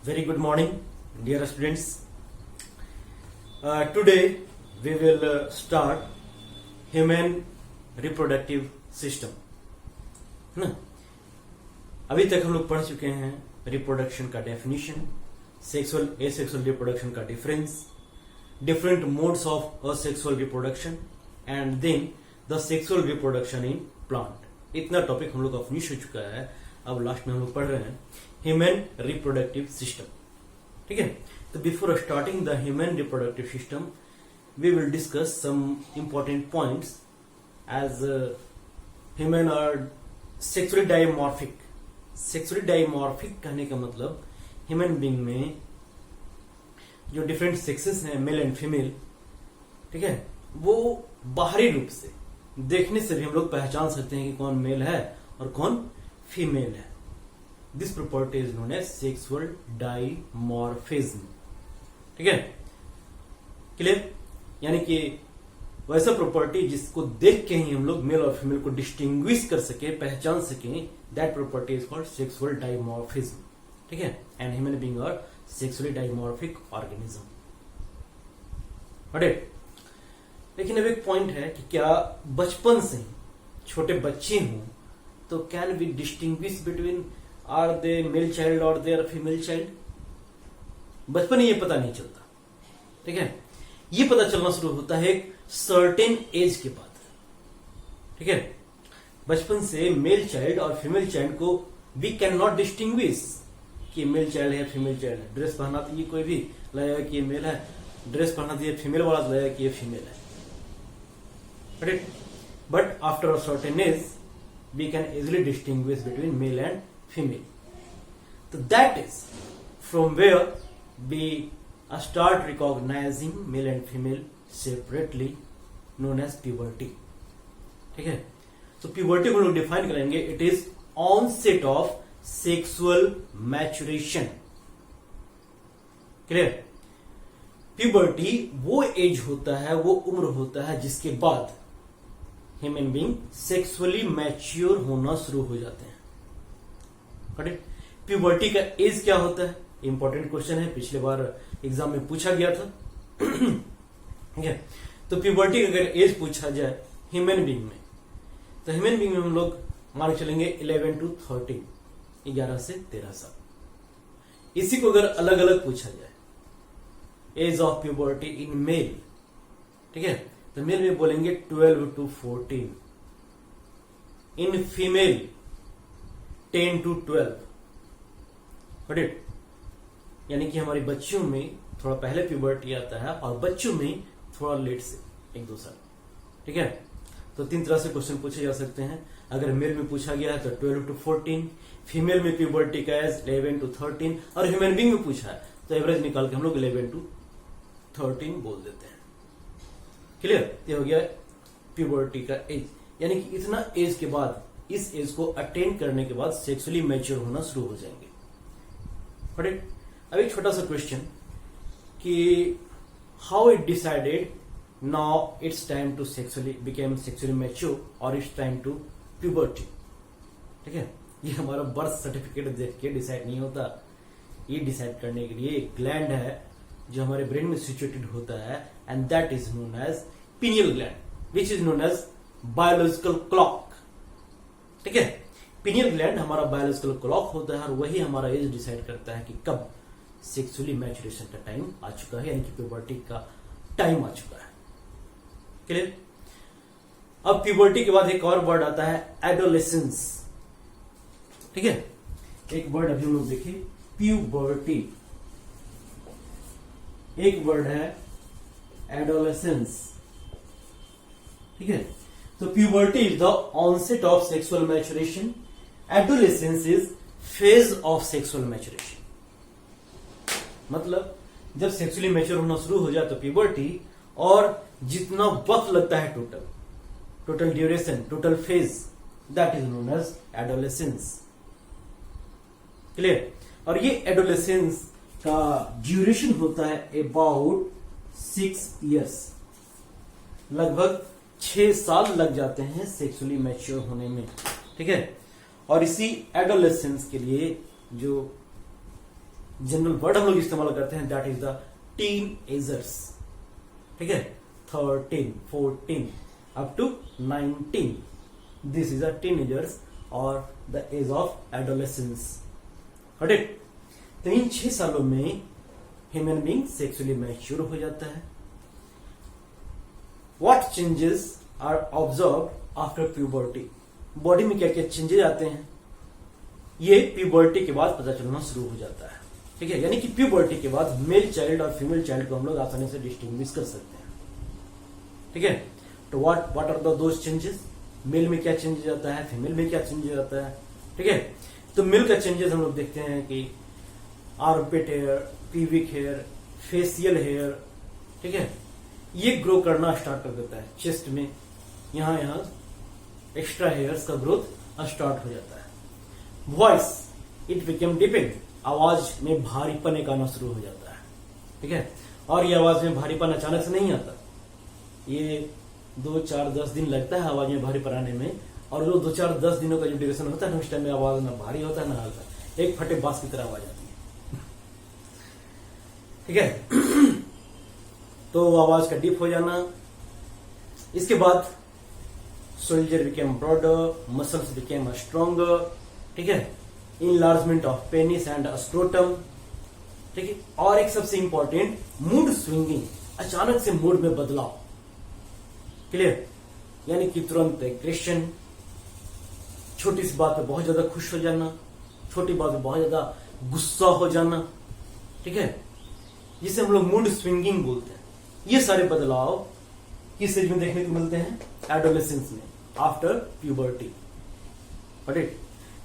Very good morning, dear students. Today we will start human reproductive system. है ना? अभी तक हम लोग पढ़ चुके हैं रिप्रोडक्शन का डेफिनेशन, सेक्सुअल एसेक्सुअल रिप्रोडक्शन का difference, different modes of asexual reproduction and then the sexual reproduction in plant. इतना टॉपिक हम लोग का फिनिश हो चुका है. अब लास्ट में हम लोग पढ़ रहे हैं ह्यूमन रिप्रोडक्टिव सिस्टम. ठीक है, तो before starting the human reproductive system we will discuss some important points as human are sexually dimorphic. Sexually dimorphic कहने का मतलब ह्यूमन बीइंग में जो डिफरेंट सेक्सेस हैं, मेल एंड फीमेल, ठीक है, वो बाहरी रूप से देखने से भी हम लोग पहचान सकते हैं कि कौन मेल है और कौन फीमेल है. This property is known as sexual dimorphism. ठीक है, क्लियर? यानी कि वैसा प्रॉपर्टी जिसको देख के ही हम लोग मेल और फीमेल को डिस्टिंग्विश कर सके, पहचान सके, that property is called sexual dimorphism. ठीक है, and human being are sexually dimorphic organism. Right. लेकिन अब एक पॉइंट है कि क्या बचपन से ही छोटे बच्चे हों तो can we distinguish between are they male child और दे आर फीमेल चाइल्ड? बचपन में ये पता नहीं चलता. ठीक है, ये पता चलना शुरू होता है एक सर्टेन एज के बाद. ठीक है, बचपन से मेल चाइल्ड और फीमेल चाइल्ड को वी कैन नॉट डिस्टिंग्विश कि मेल चाइल्ड है फीमेल चाइल्ड है. ड्रेस पहना तो ये कोई भी लगेगा कि ये मेल है, ड्रेस पहना तो ये फीमेल वाला लगेगा कि ये फीमेल है. Right. But after a certain age we can easily distinguish between male and female. So that is from where we start recognizing male and female separately, known as puberty. ठीक है, तो puberty को हम लोग define करेंगे. It is onset of sexual maturation. Clear? puberty वो as होता है, वो उम्र होता है जिसके बाद ह्यूमन बीइंग सेक्सुअली मैच्योर होना शुरू हो जाते हैं. करेक्ट. प्यूबर्टी का एज क्या होता है? इंपॉर्टेंट क्वेश्चन है, पिछले बार एग्जाम में पूछा गया था. ठीक है, तो प्यूबर्टी का अगर एज पूछा जाए ह्यूमन बीइंग में, तो ह्यूमन बीइंग में हम लोग मान के चलेंगे 11 to 13, 11 से 13 साल. इसी को अगर अलग अलग पूछा जाए age of puberty in male, ठीक है, तो मेल में बोलेंगे 12 to 14. In female 10 to 12. Correct. यानी कि हमारी बच्चियों में थोड़ा पहले प्यूबर्टी आता है और बच्चों में थोड़ा लेट से 1-2 साल. ठीक है, तो 3 तरह से क्वेश्चन पूछे जा सकते हैं. अगर मेल में पूछा गया है तो 12 to 14, फीमेल में प्यूबर्टी का एज 11 to 13, और ह्यूमन बीइंग में पूछा है तो एवरेज निकाल के हम लोग 11 to 13 बोल देते हैं. क्लियर? ये हो गया प्यूबर्टी का एज. यानी कि इतना एज के बाद, इस एज को अटेन करने के बाद सेक्सुअली मैच्योर होना शुरू हो जाएंगे. करेक्ट. अब एक छोटा सा क्वेश्चन कि how it decided now it's time to sexually became sexually mature और इट्स टाइम टू प्यूबर्टी. ठीक है, ये हमारा बर्थ सर्टिफिकेट देख के डिसाइड नहीं होता. ये डिसाइड करने के लिए एक ग्लैंड है जो हमारे ब्रेन में सिचुएटेड होता है, and that is known as pineal gland, which is known as biological clock. ठीक है, pineal gland हमारा biological clock होता है और वही हमारा एज डिसाइड करता है कि कब सेक्सुअली मैच्योरेशन का टाइम आ चुका है, यानी कि प्यूबर्टी का टाइम आ चुका है. क्लियर? अब प्यूबर्टी के बाद एक और वर्ड आता है एडोलेसेंस. ठीक है, एक वर्ड अभी हम लोग देखिए, प्यूबर्टी. एक वर्ड है एडोलेसेंस. ठीक है, तो puberty is the onset of sexual maturation. Adolescence is phase of sexual maturation. मतलब जब सेक्सुअली मैच्योर होना शुरू हो जाए तो प्यूबर्टी, और जितना वक्त लगता है total duration, total phase, that is known as adolescence. Clear? और ये एडोलेसेंस का ड्यूरेशन होता है अबाउट 6 years. लगभग 6 साल लग जाते हैं सेक्सुअली मैच्योर होने में. ठीक है, और इसी एडोलेसेंस के लिए जो जनरल वर्ड हम लोग इस्तेमाल करते हैं, that is the teenagers. ठीक है, 13, 14 up to 19, this is the teenagers और the age of adolescence. Got it? तो इन 6 सालों में ह्यूमन बीइंग सेक्सुअली मैच्योर हो जाता है। What changes are observed after puberty? Body में क्या क्या चेंजेस आते हैं, ये प्यूबर्टी के बाद पता चलना शुरू हो जाता है। ठीक है, यानी कि प्यूबर्टी के बाद मेल चाइल्ड और फीमेल चाइल्ड को हम लोग आसानी से डिस्टिंग्विश कर सकते हैं। ठीक है, तो what are those changes? Male में क्या चेंजेस आता है, फीमेल में क्या चेंजेस आता है। ठीक है, तो मेल का चेंजेस हम लोग देखते हैं कि armpit hair, pubic hair, facial hair, ठीक है, ये ग्रो करना स्टार्ट कर देता है। चेस्ट में यहां एक्स्ट्रा हेयर्स का ग्रोथ स्टार्ट हो जाता है। वॉइस, इट बिकम डिपेंड, आवाज में भारीपन एक आना शुरू हो जाता है। ठीक है, और ये आवाज में भारीपन अचानक से नहीं आता, ये 2, 4, 10 दिन लगता है आवाज में भारीपन आने में, और जो 2, 4, 10 दिनों का जो ड्यूरेशन होता है ना, उस टाइम में आवाज ना भारी होता है ना हल्का, एक फटे बांस की तरह आवाज आती है। ठीक है, तो आवाज का डीप हो जाना। इसके बाद soldier became broader, muscles became stronger. ठीक है, enlargement of penis and scrotum. ठीक है, और एक सबसे इंपॉर्टेंट, मूड स्विंगिंग, अचानक से मूड में बदलाव। क्लियर? यानी कि तुरंत एग्रेशन, छोटी सी बात पे बहुत ज्यादा खुश हो जाना, छोटी बात पे बहुत ज्यादा गुस्सा हो जाना। ठीक है, जिसे हम लोग मूड स्विंगिंग बोलते हैं। ये सारे बदलाव किस एज में देखने को मिलते हैं? एडोलेसेंस में, after puberty. But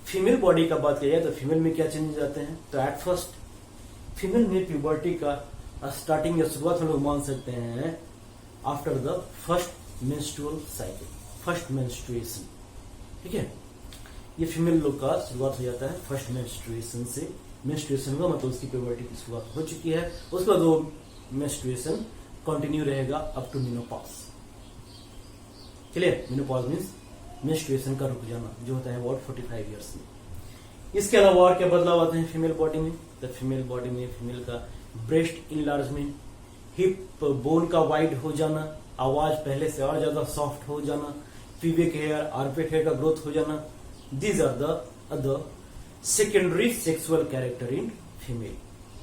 female body का बात किया जाए तो फीमेल में क्या चेंजेस आते हैं? तो एट फर्स्ट फीमेल में प्यूबर्टी का स्टार्टिंग या शुरुआत हम लोग मान सकते हैं after the first menstrual cycle, first menstruation. ठीक है, ये फीमेल लोग का शुरुआत हो जाता है फर्स्ट मेंस्ट्रुएशन से। मेंस्ट्रुएशन का मतलब उसकी प्यूबर्टी की शुरुआत हो चुकी है, उसके बाद वो मेंस्ट्रुएशन कंटिन्यू रहेगा up to menopause. Clear? Menopause means menstruation का रुक जाना, जो होता है अबाउट 45 ईयर्स में। इसके अलावा और क्या बदलाव आते हैं फीमेल बॉडी में? तो फीमेल बॉडी में फीमेल का ब्रेस्ट इनलार्जमेंट, हिप बोन का वाइड हो जाना, आवाज पहले से और ज्यादा सॉफ्ट हो जाना, प्यूबिक हेयर, आर्मपिट हेयर का ग्रोथ हो जाना। These are the other secondary sexual character in female.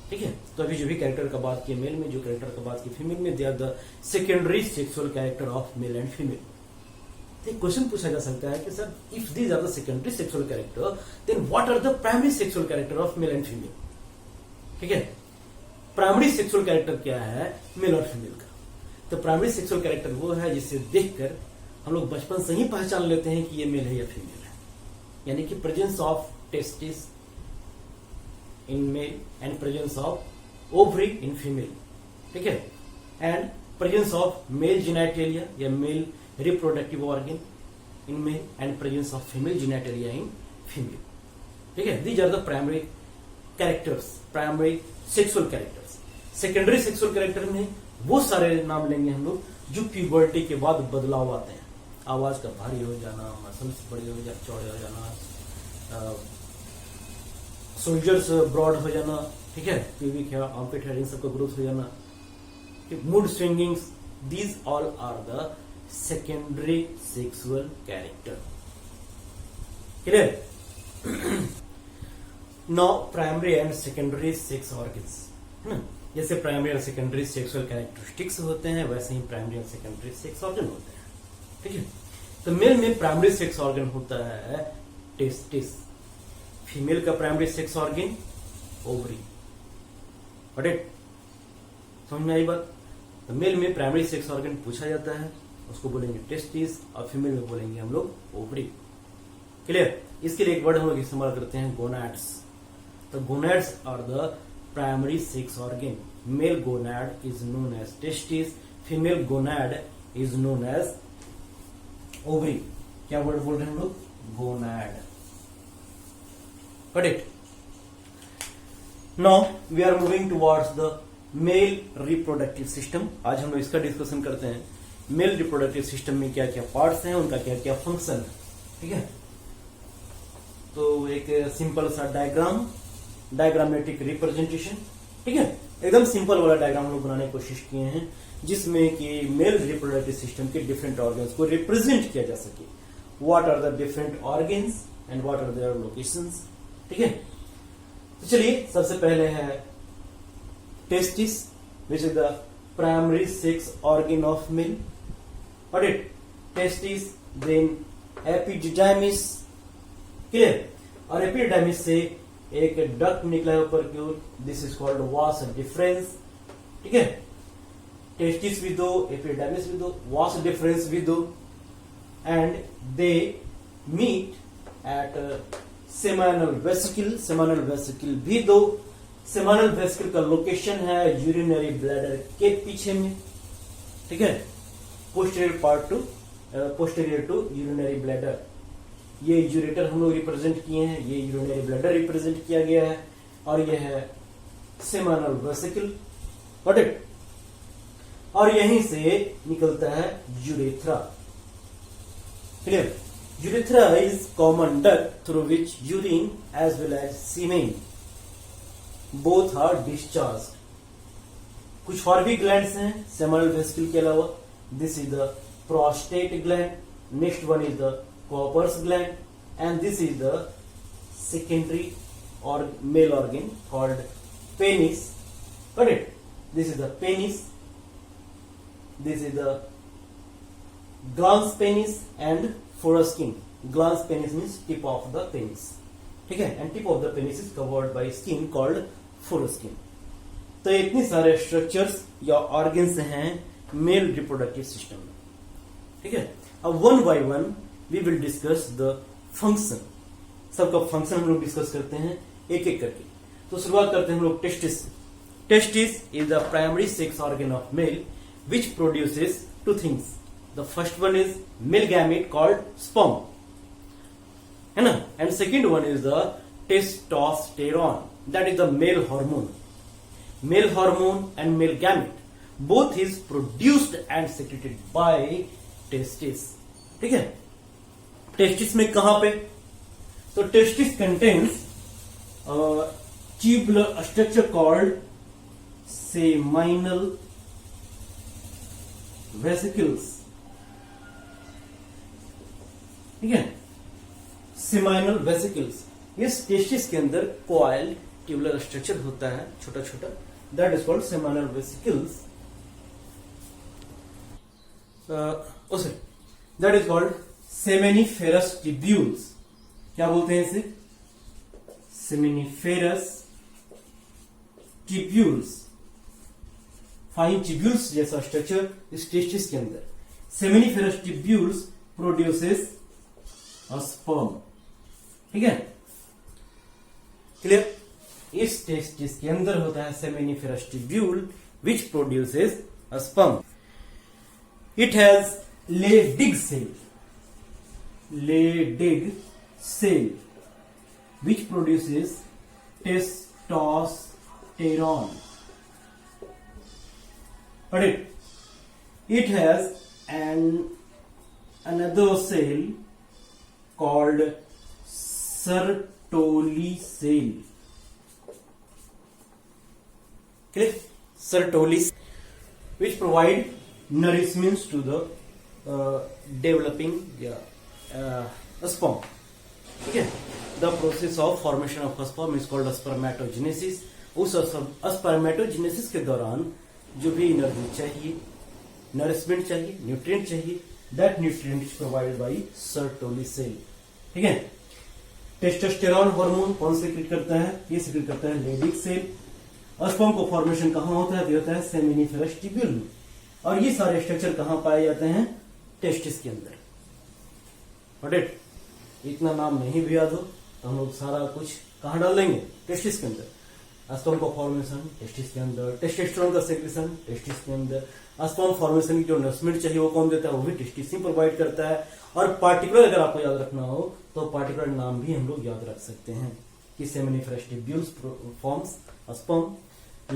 ठीक है, तो अभी जो भी कैरेक्टर का बात की मेल में, जो कैरेक्टर का बात की फीमेल में, they are the secondary sexual character of male and female. एक क्वेश्चन पूछा जा सकता है कि sir, if these are the secondary sexual character, then what are the primary sexual character of male and female? ठीक है, primary sexual character क्या है मेल और फीमेल का? तो प्राइमरी सेक्सुअल कैरेक्टर वो है जिसे देखकर हम लोग बचपन से ही पहचान लेते हैं कि ये मेल है या फीमेल है। यानी कि presence of testis in male and presence of ovary in female. ठीक है, and presence of male genitalia या male reproductive organ in male and presence of female genitalia in female. ठीक है, these are the primary characters, primary sexual characters. Secondary sexual character में वो सारे नाम लेंगे हम लोग जो प्यूबर्टी के बाद बदलाव आते हैं। आवाज का भारी हो जाना, मसल्स बड़े हो जाना, चौड़े हो जाना, सोल्जर्स ब्रॉड हो जाना। ठीक है, प्यूबिक हेयर, आर्मपिट हेयर, इन सबका ग्रोथ हो जाना, mood swingings, these all are the secondary sexual character. Clear? Now primary and secondary sex organs, है ना? जैसे प्राइमरी और सेकेंडरी सेक्सुअल कैरेक्टरिस्टिक्स होते हैं, वैसे ही प्राइमरी और सेकेंडरी सेक्स ऑर्गन होते हैं। ठीक है, तो मेल में प्राइमरी सेक्स ऑर्गन होता है टेस्टिस, फीमेल का primary sex organ ovary. But समझ में आई बात? तो मेल में प्राइमरी सेक्स ऑर्गन पूछा जाता है, उसको बोलेंगे टेस्टिस, और फीमेल में बोलेंगे हम लोग ओवरी। क्लियर? इसके लिए एक वर्ड हम लोग इस्तेमाल करते हैं गोनाड्स। तो gonads are the primary sex organ. Male gonad is known as testis, female gonad is known as ovary. क्या वर्ड बोल रहे हैं हम लोग? Gonad. Got it? Now we are moving towards the male reproductive system. आज हम लोग इसका डिस्कशन करते हैं। मेल रिप्रोडक्टिव सिस्टम में क्या क्या पार्ट्स हैं, उनका क्या क्या फंक्शन है। ठीक है, तो एक सिंपल सा डायग्राम डायग्रामेटिक रिप्रेजेंटेशन। ठीक है, एकदम सिंपल वाला डायग्राम हम लोग बनाने की कोशिश किए हैं जिसमें कि मेल रिप्रोडक्टिव सिस्टम के डिफरेंट ऑर्गन्स को रिप्रेजेंट किया जा सके। What are the different organs and what are their locations. ठीक है, तो चलिए सबसे पहले है testis, which is the primary sex organ of male. What it testis, then epididymis. Clear, और एपिडिडाइमिस से एक डक्ट निकला है ऊपर की ओर, this is called vas deferens. ठीक है, टेस्टिस भी दो, एपिडिडाइमिस भी दो, वास डिफरेंस भी दो, and they meet at seminal vesicle. Seminal vesicle भी दो। सेमाइनल वेसिकल का लोकेशन है यूरिनरी ब्लैडर के पीछे में। ठीक है, posterior part to posterior to urinary bladder. ये यूरेटर हम लोग रिप्रेजेंट किए हैं, ये यूरिनरी ब्लैडर रिप्रेजेंट किया गया है, और ये है सेमाइनल वेसिकल। गॉट इट, और यहीं से निकलता है urethra. Clear, urethra is common duct through which urine as well as semen both are discharge. कुछ और भी ग्लैंड्स हैं सेमाइनल वेसिकल के अलावा। This is the prostate gland, next one is the Cowper's gland, and this is the secondary or male organ called penis. Got it? This is the penis. This is the glans penis and foreskin. Glans penis means tip of the penis. ठीक है, and tip of the penis is covered by skin called foreskin. तो इतनी सारे structures या organs हैं mail reproductive system में। ठीक है, अब one by one we will discuss the function। सबका फंक्शन हम लोग डिस्कस करते हैं एक एक करके। तो शुरुआत करते हैं हम लोग testis. Testis is the primary sex organ of mail which produces two things. The first one is male gamete called sperm, है ना, and second one is the testosterone, that is the male hormone. Mail hormone and male gamete both is produced and secreted bye testis. ठीक है, testis में कहां पे, तो testis contains tubular structure called seminal vesicles. ठीक है, seminal vesicles, इस testis के अंदर कॉइल्ड ट्यूबुलर स्ट्रक्चर होता है छोटा छोटा, that is called seminal vesicles. That is called seminiferous tubules. क्या बोलते हैं इसे, सेमेनिफेरस ट्यूब्यूल्स। फाइन ट्यूब्यूल्स जैसा स्ट्रक्चर इस टेस्टिस के अंदर। Seminiferous tubules produces sperm. ठीक है, क्लियर, इस टेस्टिस के अंदर होता है seminiferous tubule which produces sperm. It has Leydig cell, Leydig cell which produces testosterone. But it has another cell called Sertoli cell. Okay, Sertoli, which provide nourishment to the developing sperm। ठीक है, the process of formation of sperm is called spermatogenesis. उस spermatogenesis के दौरान जो भी energy चाहिए, nourishment चाहिए, nutrient चाहिए, that nutrient is provided by Sertoli cell. ठीक है, टेस्टोस्टेरॉन हार्मोन कौन सीक्रेट करता है, ये सीक्रेट करता है लेडिग सेल। स्पर्म को फॉर्मेशन कहां होता है, होता है सेमेनिफेरस ट्यूब्यूल में। और ये सारे स्ट्रक्चर कहां पाए जाते हैं, टेस्टिस के अंदर। इतना नाम नहीं भी याद हो तो हम लोग सारा कुछ कहां डाल देंगे, टेस्टिस के अंदर। स्पर्म का फॉर्मेशन टेस्टिस के अंदर, टेस्टोस्टेरोन का सेक्रेशन टेस्टिस के अंदर, स्पर्म फॉर्मेशन की जो नरिशमेंट चाहिए वो कौन देता है, वो भी टेस्टिस ही प्रोवाइड करता है। और पार्टिकुलर अगर आपको याद रखना हो तो पार्टिकुलर नाम भी हम लोग याद रख सकते हैं कि seminiferous tubules forms sperm,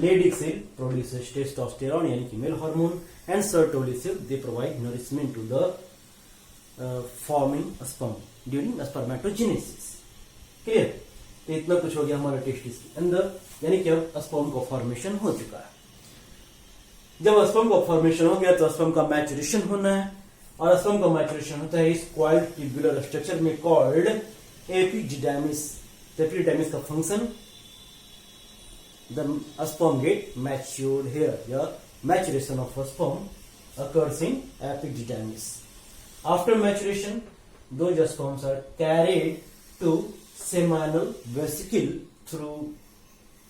Leydig cell produces testosterone यानी कि male hormone, and Sertoli cell they provide nourishment to the forming sperm during spermatogenesis। Clear, तो इतना कुछ हो गया हमारा टेस्टिस के अंदर, यानी कि अब स्पर्म का फॉर्मेशन हो चुका है। जब स्पर्म का फॉर्मेशन हो गया तो स्पर्म का मैचुरेशन होना है, और स्पर्म का मैचुरेशन होता है इस कॉइल्ड ट्यूबुलर स्ट्रक्चर में कॉल्ड एपिडिडाइमिस। एपिडिडाइमिस का function, the sperm get matured here, या maturation of sperm occurs in epididymis. After maturation, those sperms are carried to seminal vesicle through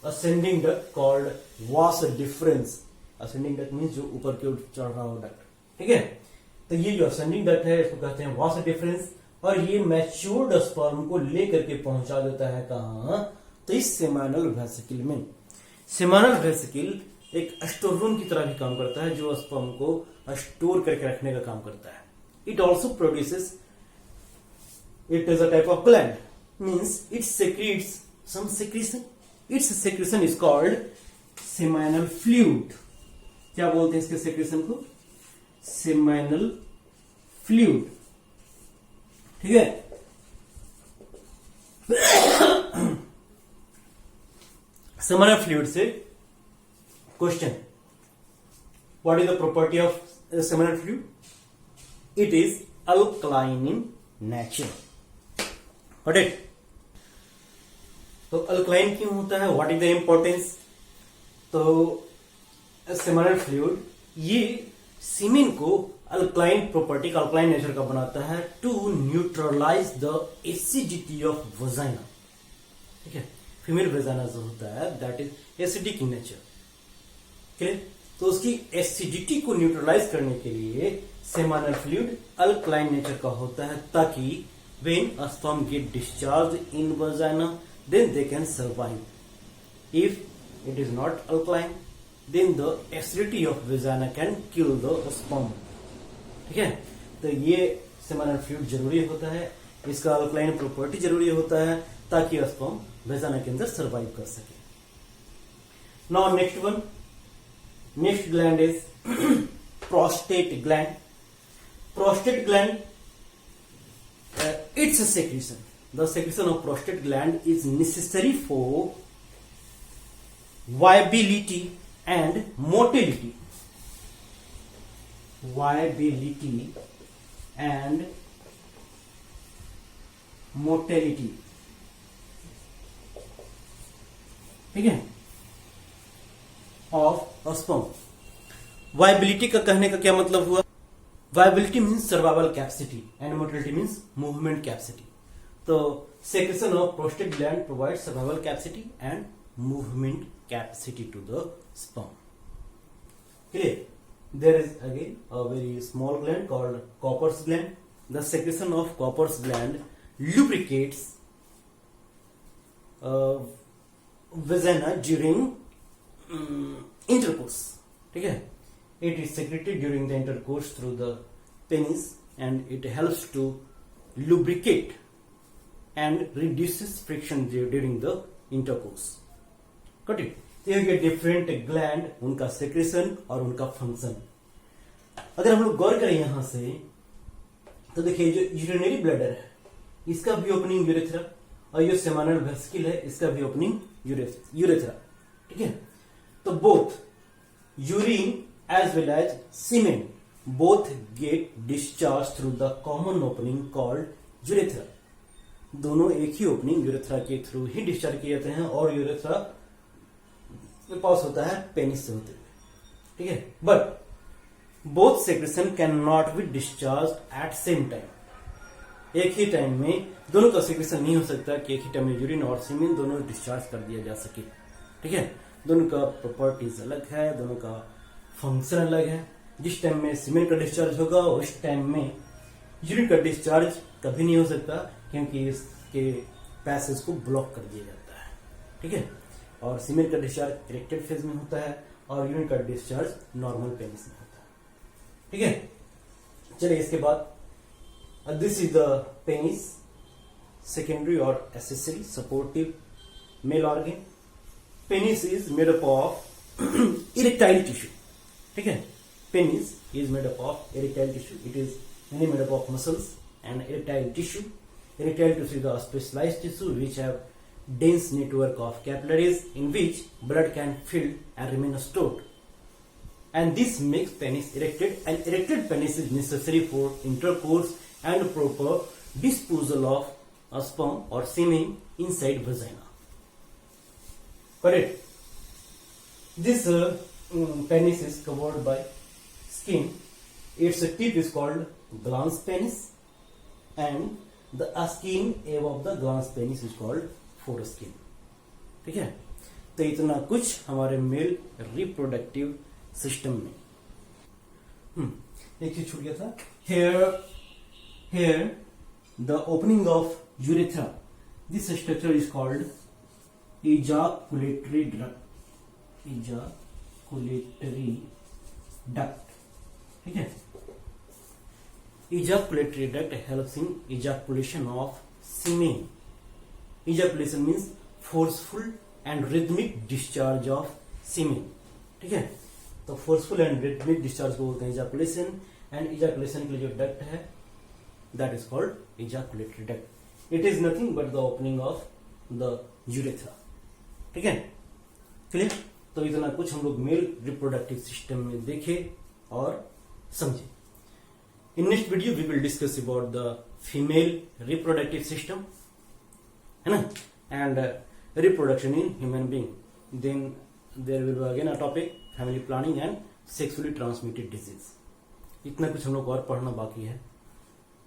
ascending duct called vas deferens. Ascending duct means जो ऊपर की ओर चढ़ रहा हो duct, ठीक है। तो ये जो ascending duct है इसको कहते हैं vas deferens, और ये मैच्योर्ड स्पर्म को लेकर के पहुंचा देता है कहाँ, तो इस सेमाइनल वेसिकल में। सेमाइनल वेसिकल एक स्टोर रूम की तरह भी काम करता है, जो स्पर्म को स्टोर करके रखने का काम करता है। It also produces, it is a type of gland, means it secretes some secretion. Its secretion is called seminal fluid. क्या बोलते हैं इसके सेक्रीशन को? सेमाइनल फ्लूइड, ठीक है। सेमाइनल फ्लूइड से question, what is the property of seminal fluid? It is alkaline in nature. Got it? तो alkaline क्यों होता है? What is the importance? तो सेमिनल फ्लूइड ये सीमेन को अल्कलाइन प्रॉपर्टी का, अल्कलाइन नेचर का बनाता है to neutralise the acidity of vagina, ठीक है। फीमेल वजाइना जो होता है that is acidic in nature, तो उसकी एसिडिटी को न्यूट्रलाइज करने के लिए सेमाइनल फ्लूइड अल्कलाइन नेचर का होता है, ताकि when sperm get discharge in vagina then they can survive. If it is not alkaline then the acidity of vagina can kill the sperm, ठीक है। तो ये सेमाइनल फ्लूइड जरूरी होता है, इसका अल्कलाइन प्रॉपर्टी जरूरी होता है, ताकि स्पर्म वजाइना के अंदर सर्वाइव कर सके। Now next one, next gland is prostate gland. Prostate gland, its secretion, the secretion of prostate gland is necessary for viability and motility. Viability and motility, ठीक है, ऑफ स्पर्म। वायबिलिटी का कहने का क्या मतलब हुआ? Viability means survival capacity and motility means movement capacity. तो secretion of prostate gland provide survival capacity and movement capacity to the sperm. Clear? There is again a very small gland called Cowper's gland. The secretion of Cowper's gland lubricates vagina during intercourse, ठीक है। It is secreted during the intercourse through the penis and it helps to lubricate and reduces friction during the intercourse. Got it? तो ये different gland, उनका secretion और उनका function. अगर हम लोग गौर करें यहां से तो देखिए, जो यूरिनरी ब्लैडर है इसका भी ओपनिंग यूरेथ्रा, और ये सेमाइनल वेसिकल है इसका भी ओपनिंग यूरेथ्रा, ठीक है। तो both urine as well as semen both get discharge through the common opening called urethra. दोनों एक ही ओपनिंग यूरेथ्रा के थ्रू ही डिस्चार्ज किए जाते हैं, और यूरेथ्रा के पास होता है पेनिस से होते हुए, ठीक है। But both secretion can not be discharge eight same time. एक ही टाइम में दोनों का सेक्रेशन नहीं हो सकता कि एक ही टाइम में यूरिन और सीमेन दोनों डिस्चार्ज कर दिया जा सके, ठीक है। दोनों का प्रॉपर्टीज अलग है, दोनों का फंक्शन अलग है। जिस टाइम में सीमेन का डिस्चार्ज होगा उस टाइम में यूरिन का डिस्चार्ज कभी नहीं हो सकता, क्योंकि इसके पैसेज को ब्लॉक कर दिया जाता है, ठीक है। और सीमेन का डिस्चार्ज इरेक्टेड फेज में होता है और यूरिन का डिस्चार्ज नॉर्मल पेनिस में होता है, ठीक है। चलिए इसके बाद this is the penis, secondary और accessory supportive male organ. Penis is made up of erectile tissue, ठीक है। Penis is made up of erectile tissue. It is mainly made up of muscles and erectile tissue. Erectile tissue is a specialized tissue which have dense network of capillaries in which blood can fill and remain stored. And this makes penis erected, and erected penis is necessary for intercourse and proper disposal of sperm or semen inside vagina. Correct? This penis is covered by skin. Its tip is called glans penis, and the skin above the glans penis is called foreskin. ठीक है, तो इतना कुछ हमारे mail reproductive system में। एक चीज छूट गया था, here the opening of urethra, this structure is called ejaculatory duct। ठीक है, ejaculatory duct helps in ejaculation of semen। ejaculation means forceful and rhythmic discharge of semen। ठीक है, तो फोर्सफुल एंड रिथमिक डिस्चार्ज को बोलते हैं ejaculation, एंड ejaculation के लिए जो डक्ट है that is called ejaculatory duct. It is nothing but the opening of the urethra। ठीक है, क्लियर? तो इतना कुछ हम लोग मेल रिप्रोडक्टिव सिस्टम में देखे और समझे। In next video we will discuss about the female reproductive system, है ना, and reproduction in human being. Then there will be again a topic family planning and sexually transmitted disease। इतना कुछ हम लोग और पढ़ना बाकी है।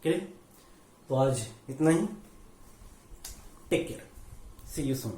क्लियर? तो आज इतना ही। Take care, see you soon.